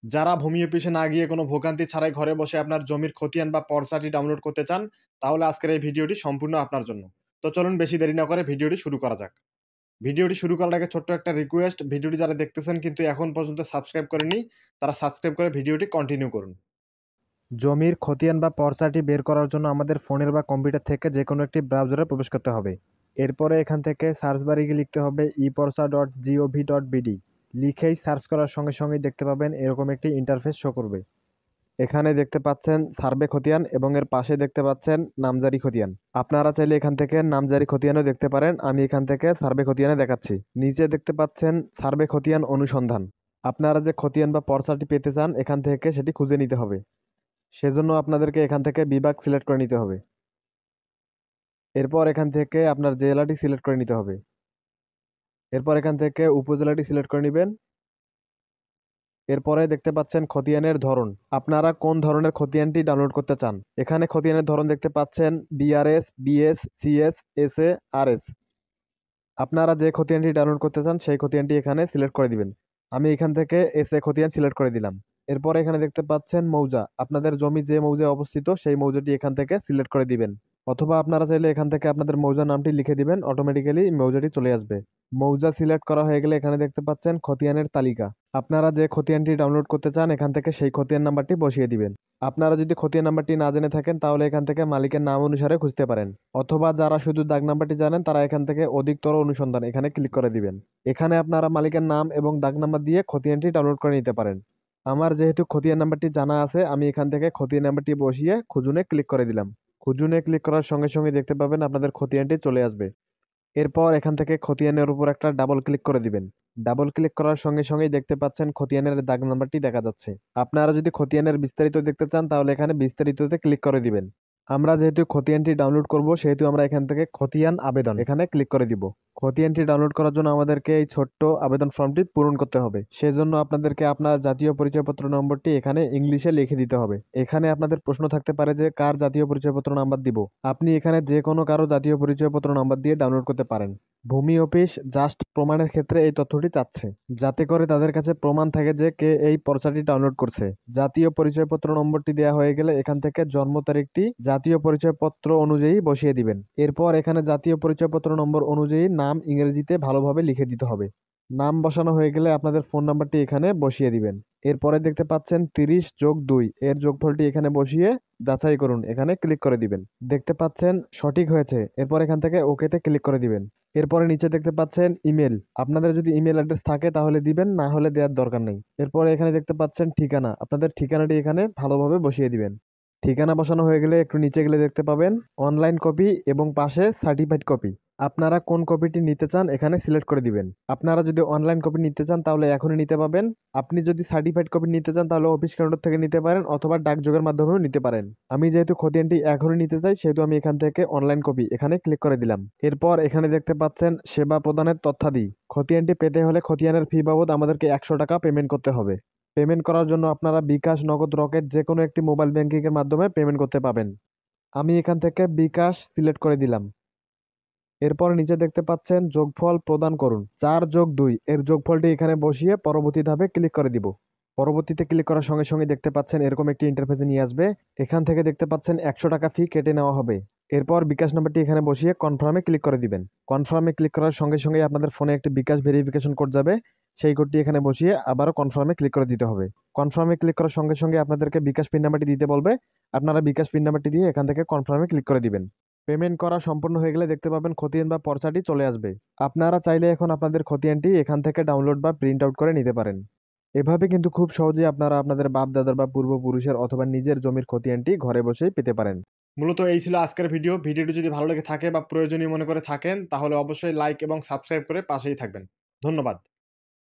যারা ভূমি অফিসে না গিয়ে কোনো ভোগান্তি ছাড়াই ঘরে বসে আপনার জমির খতিয়ান বা পর্চাটি ডাউনলোড করতে চান, তাহলে আজকের এই ভিডিওটি সম্পূর্ণ আপনার জন্য। তো চলুন বেশি দেরি না করে ভিডিওটি শুরু করা যাক। ভিডিওটি শুরু করার আগে ছোট্ট একটা রিকোয়েস্ট, ভিডিওটি যারা দেখতেছেন কিন্তু এখন পর্যন্ত সাবস্ক্রাইব করেননি, তারা সাবস্ক্রাইব করে ভিডিওটি কন্টিনিউ করুন। জমির খতিয়ান বা পর্চাটি বের করার জন্য আমাদের ফোনের বা কম্পিউটার থেকে যে কোনো একটি ব্রাউজারে প্রবেশ করতে হবে। এরপরে এখান থেকে সার্চ বারে গিয়ে লিখতে হবে eporsa.gov.bd। লিখেই সার্চ করার সঙ্গে সঙ্গেই দেখতে পাবেন এরকম একটি ইন্টারফেস শো করবে। এখানে দেখতে পাচ্ছেন সার্ভে খতিয়ান এবং এর পাশে দেখতে পাচ্ছেন নামজারি খতিয়ান। আপনারা চাইলে এখান থেকে নামজারি খতিয়ানও দেখতে পারেন, আমি এখান থেকে সার্ভে খতিয়ানে দেখাচ্ছি। নিচে দেখতে পাচ্ছেন সার্ভে খতিয়ান অনুসন্ধান। আপনারা যে খতিয়ান বা পর্চাটি পেতে চান এখান থেকে সেটি খুঁজে নিতে হবে। সেজন্য আপনাদেরকে এখান থেকে বিভাগ সিলেক্ট করে নিতে হবে। এরপর এখান থেকে আপনার জেলাটি সিলেক্ট করে নিতে হবে। এরপর এখান থেকে উপজেলাটি সিলেক্ট করে নেবেন। এরপরে দেখতে পাচ্ছেন খতিয়ানের ধরন। আপনারা কোন ধরনের খতিয়ানটি ডাউনলোড করতে চান। এখানে খতিয়ানের ধরন দেখতে পাচ্ছেন BRS, BS, CS, SA, RS. আপনারা যে খতিয়ানটি ডাউনলোড করতে চান সেই খতিয়ানটি এখানে সিলেক্ট করে দিবেন। আমি এখান থেকে এসএ খতিয়ান সিলেক্ট করে দিলাম। এরপর এখানে দেখতে পাচ্ছেন মৌজা। আপনাদের জমি যে মৌজায় অবস্থিত সেই মৌজাটি এখান থেকে সিলেক্ট করে দিবেন। অথবা আপনারা চাইলে এখান থেকে আপনাদের মৌজার নামটি লিখে দিবেন, অটোমেটিক্যালি মৌজাটি চলে আসবে। মৌজা সিলেক্ট করা হয়ে গেলে এখানে দেখতে পাচ্ছেন খতিয়ানের তালিকা। আপনারা যে খতিয়ানটি ডাউনলোড করতে চান এখান থেকে সেই খতিয়ান নাম্বারটি বসিয়ে দিবেন। আপনারা যদি খতিয়ান নাম্বারটি না জেনে থাকেন তাহলে এখান থেকে মালিকের নাম অনুসারে খুঁজতে পারেন, অথবা যারা শুধু দাগ নাম্বারটি জানেন তারা এখান থেকে অধিকতর অনুসন্ধান এখানে ক্লিক করে দিবেন। এখানে আপনারা মালিকের নাম এবং দাগ নাম্বার দিয়ে খতিয়ানটি ডাউনলোড করে নিতে পারেন। আমার যেহেতু খতিয়ান নাম্বারটি জানা আছে, আমি এখান থেকে খতিয়ান নাম্বারটি বসিয়ে খুঁজুনে ক্লিক করে দিলাম। খুঁজুনে ক্লিক করার সঙ্গে সঙ্গে দেখতে পাবেন আপনাদের খতিয়ানটি চলে আসবে। এরপর এখান থেকে খতিয়ানের উপর একটা ডাবল ক্লিক করে দিবেন। ডাবল ক্লিক করার সঙ্গে সঙ্গেই দেখতে পাচ্ছেন খতিয়ানের দাগ নাম্বারটি দেখা যাচ্ছে। আপনারা যদি খতিয়ানের বিস্তারিত দেখতে চান তাহলে এখানে বিস্তারিততে ক্লিক করে দিবেন। আমরা যেহেতু খতিয়ানটি ডাউনলোড করব সেহেতু আমরা এখান থেকে খতিয়ান আবেদন এখানে ক্লিক করে দিব। খতিয়ানটি ডাউনলোড করার জন্য আমাদেরকে এই ছোট্ট আবেদন ফর্মটি পূরণ করতে হবে। সেজন্য আপনাদেরকে আপনার জাতীয় পরিচয়পত্র নম্বরটি এখানে ইংলিশে লিখে দিতে হবে। এখানে আপনাদের প্রশ্ন থাকতে পারে যে কার জাতীয় পরিচয়পত্র নাম্বার দিব। আপনি এখানে যে কোনো কারো জাতীয় পরিচয়পত্র নাম্বার দিয়ে ডাউনলোড করতে পারেন। ভূমি অফিস জাস্ট প্রমাণের ক্ষেত্রে এই তথ্যটি চাচ্ছে, যাতে করে তাদের কাছে প্রমাণ থাকে যে কে এই পর্চাটি ডাউনলোড করছে। জাতীয় পরিচয়পত্র নম্বরটি দেওয়া হয়ে গেলে এখান থেকে জন্ম তারিখটি জাতীয় পরিচয়পত্র অনুযায়ী বসিয়ে দিবেন। এরপর এখানে জাতীয় পরিচয়পত্র নম্বর অনুযায়ী নাম ইংরেজিতে ভালোভাবে লিখে দিতে হবে। নাম বসানো হয়ে গেলে আপনাদের ফোন নাম্বারটি এখানে বসিয়ে দিবেন। এরপরে দেখতে পাচ্ছেন 30+2 এর যোগফলটি এখানে বসিয়ে যাচাই করুন এখানে ক্লিক করে দিবেন। দেখতে পাচ্ছেন সঠিক হয়েছে। এরপর এখান থেকে ওকেতে ক্লিক করে দিবেন। এরপরে নিচে দেখতে পাচ্ছেন ইমেল। আপনাদের যদি ইমেল অ্যাড্রেস থাকে তাহলে দিবেন, না হলে দেওয়ার দরকার নেই। এরপরে এখানে দেখতে পাচ্ছেন ঠিকানা। আপনাদের ঠিকানাটি এখানে ভালোভাবে বসিয়ে দিবেন। ঠিকানা বসানো হয়ে গেলে একটু নিচে গেলে দেখতে পাবেন অনলাইন কপি এবং পাশে সার্টিফাইড কপি। আপনারা কোন কপিটি নিতে চান এখানে সিলেক্ট করে দিবেন। আপনারা যদি অনলাইন কপি নিতে চান তাহলে এখনই নিতে পাবেন। আপনি যদি সার্টিফাইড কপি নিতে চান তাহলে অফিস কাউন্টার থেকে নিতে পারেন, অথবা ডাকযোগের মাধ্যমেও নিতে পারেন। আমি যেহেতু খতিয়ানটি এখনই নিতে চাই সেহেতু আমি এখান থেকে অনলাইন কপি এখানে ক্লিক করে দিলাম। এরপর এখানে দেখতে পাচ্ছেন সেবা প্রদানের তথ্যাদি। খতিয়ানটি পেতে হলে খতিয়ানের ফি বাবদ আমাদেরকে 100 টাকা পেমেন্ট করতে হবে। পেমেন্ট করার জন্য আপনারা বিকাশ, নগদ, রকেট যে কোনো একটি মোবাইল ব্যাংকিং এর মাধ্যমে পেমেন্ট করতে পাবেন। আমি এখান থেকে বিকাশ সিলেক্ট করে দিলাম। এরপর নিচে দেখতে পাচ্ছেন যোগফল প্রদান করুন। 4+2 এর যোগফলটি এখানে বসিয়ে পরবর্তী ধাপে ক্লিক করে দিব। পরবর্তীতে ক্লিক করার সঙ্গে সঙ্গে দেখতে পাচ্ছেন এরকম একটি ইন্টারফেসে নিয়ে আসবে। এখান থেকে দেখতে পাচ্ছেন 100 টাকা ফি কেটে নেওয়া হবে। এরপর বিকাশ নাম্বারটি এখানে বসিয়ে কনফার্মে ক্লিক করে দিবেন। কনফার্মে ক্লিক করার সঙ্গে সঙ্গে আপনাদের ফোনে একটি বিকাশ ভেরিফিকেশন কোড যাবে। সেই কোডটি এখানে বসিয়ে আবারও কনফার্মে ক্লিক করে দিতে হবে। কনফার্মে ক্লিক করার সঙ্গে সঙ্গে আপনাদেরকে বিকাশ পিন নাম্বারটি দিতে বলবে। আপনারা বিকাশ পিন নাম্বারটি দিয়ে এখান থেকে কনফার্মে ক্লিক করে দিবেন। পেমেন্ট করা সম্পূর্ণ হয়ে গেলে দেখতে পাবেন খতিয়ান বা পর্চাটি চলে আসবে। আপনারা চাইলে এখন আপনাদের খতিয়ানটি এখান থেকে ডাউনলোড বা প্রিন্ট আউট করে নিতে পারেন। এভাবে কিন্তু খুব সহজেই আপনারা আপনাদের বাপ দাদার বা পূর্বপুরুষের অথবা নিজের জমির খতিয়ানটি ঘরে বসেই পেতে পারেন। মূলত এই ছিল আজকের ভিডিও। ভিডিওটি যদি ভালো লেগে থাকে বা প্রয়োজনীয় মনে করে থাকেন তাহলে অবশ্যই লাইক এবং সাবস্ক্রাইব করে পাশেই থাকবেন। ধন্যবাদ।